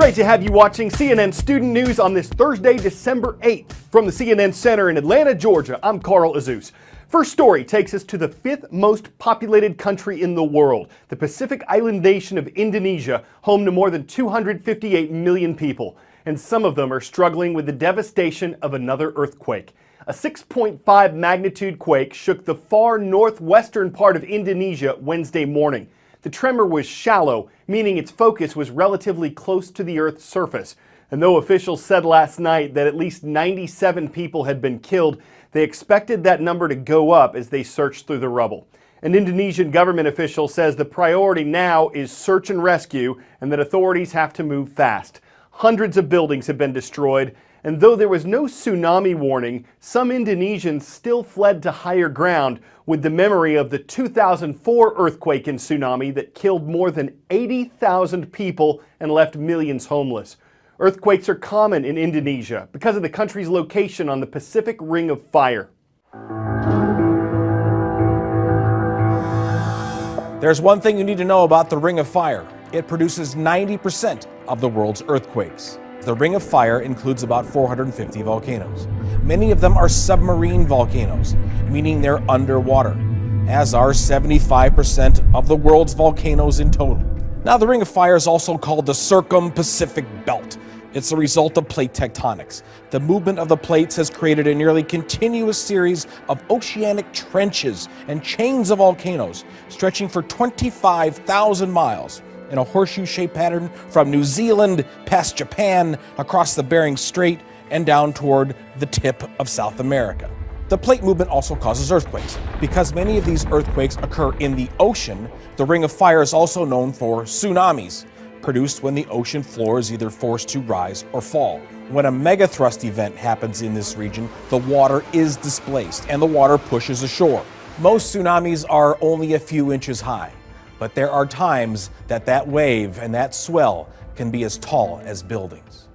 Great to have you watching CNN Student News on this Thursday, December 8th. From the CNN Center in Atlanta, Georgia, I'm Carl Azus. First story takes us to the fifth most populated country in the world, the Pacific island nation of Indonesia, home to more than 258 million people. And some of them are struggling with the devastation of another earthquake. A 6.5 magnitude quake shook the far northwestern part of Indonesia Wednesday morning. The tremor was shallow, meaning its focus was relatively close to the Earth's surface. And though officials said last night that at least 97 people had been killed, they expected that number to go up as they searched through the rubble. An Indonesian government official says the priority now is search and rescue and that authorities have to move fast. Hundreds of buildings have been destroyed, and though there was no tsunami warning, some Indonesians still fled to higher ground with the memory of the 2004 earthquake and tsunami that killed more than 80,000 people and left millions homeless. Earthquakes are common in Indonesia because of the country's location on the Pacific Ring of Fire. There's one thing you need to know about the Ring of Fire. It produces 90% of the world's earthquakes. The Ring of Fire includes about 450 volcanoes. Many of them are submarine volcanoes, meaning they're underwater, as are 75% of the world's volcanoes in total. Now, the Ring of Fire is also called the Circum-Pacific Belt. It's a result of plate tectonics. The movement of the plates has created a nearly continuous series of oceanic trenches and chains of volcanoes stretching for 25,000 miles in a horseshoe-shaped pattern from New Zealand past Japan, across the Bering Strait, and down toward the tip of South America. The plate movement also causes earthquakes. Because many of these earthquakes occur in the ocean, the Ring of Fire is also known for tsunamis, produced when the ocean floor is either forced to rise or fall. When a megathrust event happens in this region, the water is displaced and the water pushes ashore. Most tsunamis are only a few inches high, but there are times that that wave and that swell can be as tall as buildings.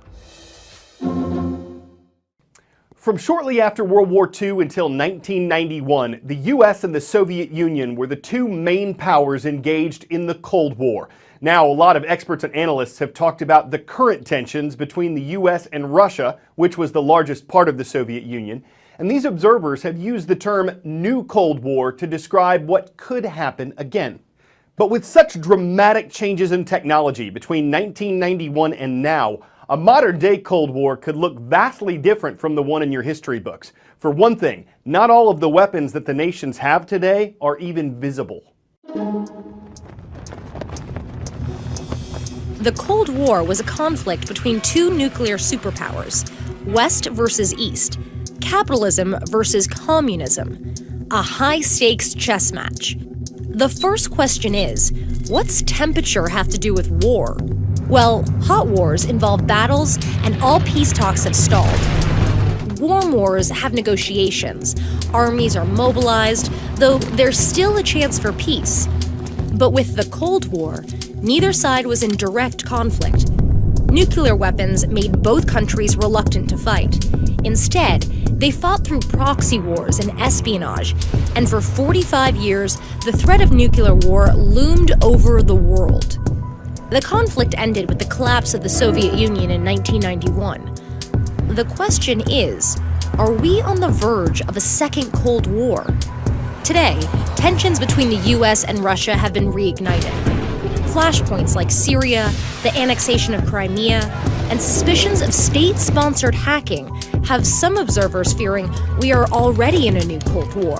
From shortly after World War II until 1991, the U.S. and the Soviet Union were the two main powers engaged in the Cold War. Now, a lot of experts and analysts have talked about the current tensions between the U.S. and Russia, which was the largest part of the Soviet Union. And these observers have used the term New Cold War to describe what could happen again. But with such dramatic changes in technology between 1991 and now, a modern-day Cold War could look vastly different from the one in your history books. For one thing, not all of the weapons that the nations have today are even visible. The Cold War was a conflict between two nuclear superpowers, West versus East, capitalism versus communism, a high-stakes chess match. The first question is, what's temperature have to do with war? Well, hot wars involve battles, and all peace talks have stalled. Warm wars have negotiations. Armies are mobilized, though there's still a chance for peace. But with the Cold War, neither side was in direct conflict. Nuclear weapons made both countries reluctant to fight. Instead, they fought through proxy wars and espionage, and for 45 years, the threat of nuclear war loomed over the world. The conflict ended with the collapse of the Soviet Union in 1991. The question is, are we on the verge of a second Cold War? Today, tensions between the US and Russia have been reignited. Flashpoints like Syria, the annexation of Crimea, and suspicions of state-sponsored hacking have some observers fearing we are already in a new Cold War.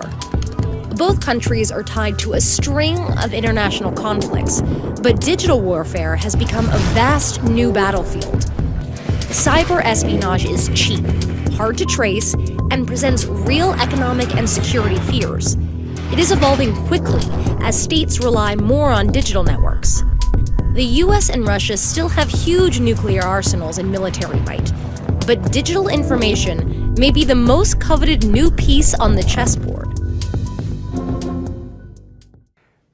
Both countries are tied to a string of international conflicts, but digital warfare has become a vast new battlefield. Cyber espionage is cheap, hard to trace, and presents real economic and security fears. It is evolving quickly as states rely more on digital networks. The US and Russia still have huge nuclear arsenals and military might, but digital information may be the most coveted new piece on the chessboard.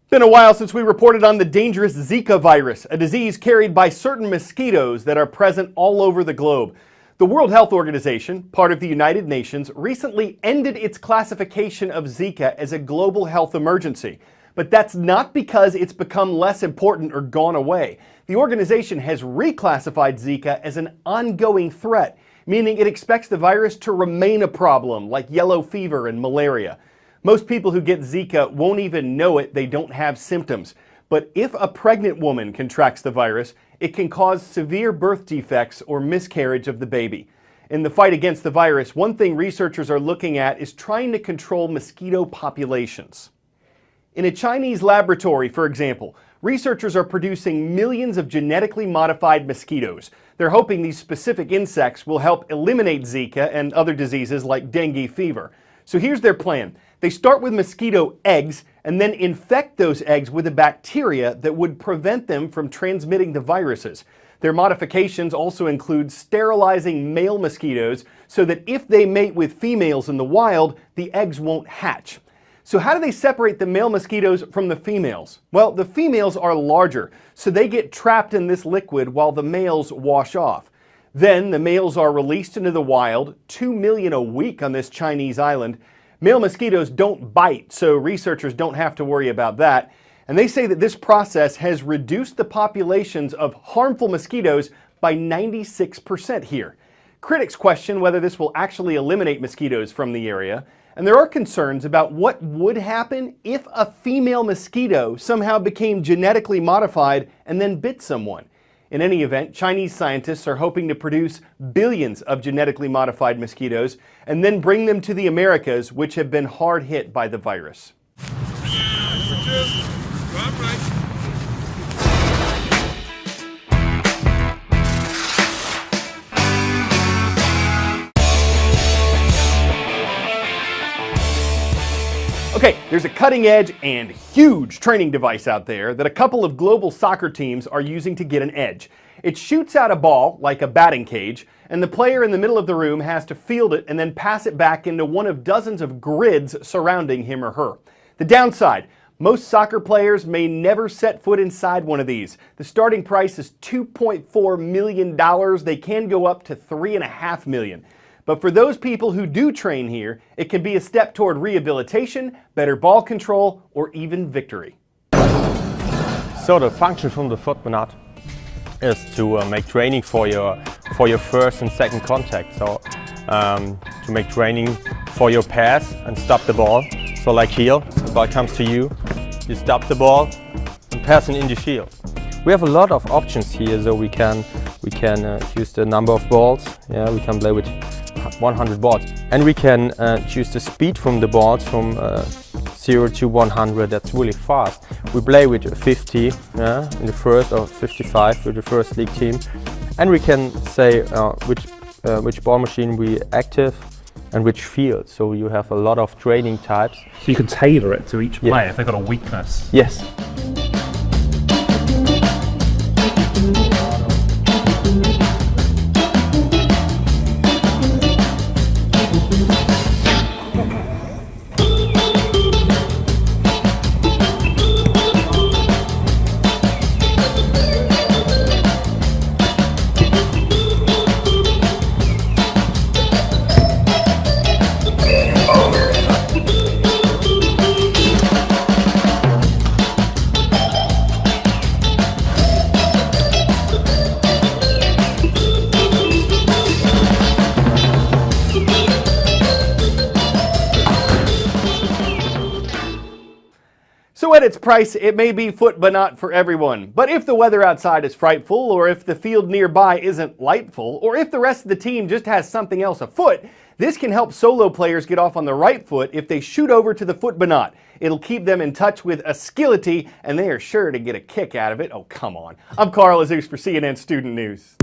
Been a while since we reported on the dangerous Zika virus, a disease carried by certain mosquitoes that are present all over the globe. The World Health Organization, part of the United Nations, recently ended its classification of Zika as a global health emergency. But that's not because it's become less important or gone away. The organization has reclassified Zika as an ongoing threat, meaning it expects the virus to remain a problem like yellow fever and malaria. Most people who get Zika won't even know it, they don't have symptoms. But if a pregnant woman contracts the virus, it can cause severe birth defects or miscarriage of the baby. In the fight against the virus, one thing researchers are looking at is trying to control mosquito populations. In a Chinese laboratory, for example, researchers are producing millions of genetically modified mosquitoes. They're hoping these specific insects will help eliminate Zika and other diseases like dengue fever. So here's their plan. They start with mosquito eggs and then infect those eggs with a bacteria that would prevent them from transmitting the viruses. Their modifications also include sterilizing male mosquitoes so that if they mate with females in the wild, the eggs won't hatch. So how do they separate the male mosquitoes from the females? Well, the females are larger, so they get trapped in this liquid while the males wash off. Then the males are released into the wild, 2 million a week on this Chinese island. Male mosquitoes don't bite, so researchers don't have to worry about that. And they say that this process has reduced the populations of harmful mosquitoes by 96% here. Critics question whether this will actually eliminate mosquitoes from the area. And there are concerns about what would happen if a female mosquito somehow became genetically modified and then bit someone. In any event, Chinese scientists are hoping to produce billions of genetically modified mosquitoes and then bring them to the Americas, which have been hard hit by the virus. Okay, there's a cutting edge and huge training device out there that a couple of global soccer teams are using to get an edge. It shoots out a ball like a batting cage, and the player in the middle of the room has to field it and then pass it back into one of dozens of grids surrounding him or her. The downside, most soccer players may never set foot inside one of these. The starting price is $2.4 million. They can go up to $3.5 million. But for those people who do train here, it can be a step toward rehabilitation, better ball control, or even victory. So the function from the footbath is to make training for your first and second contact. So to make training for your pass and stop the ball. So like here, the ball comes to you, you stop the ball and pass it in the field. We have a lot of options here, so we can choose the number of balls. Yeah, we can play with 100 balls, and we can choose the speed from the balls from 0 to 100. That's really fast. We play with 50 in the first, or 55 with the first league team, and we can say which ball machine we active and which field. So you have a lot of training types. So you can tailor it to each player if they've got a weakness. Yes. So at its price, it may be foot but not for everyone. But if the weather outside is frightful, or if the field nearby isn't lightful, or if the rest of the team just has something else afoot, this can help solo players get off on the right foot if they shoot over to the foot but not. It'll keep them in touch with agility, and they are sure to get a kick out of it. Oh, come on. I'm Carl Azus for CNN Student News.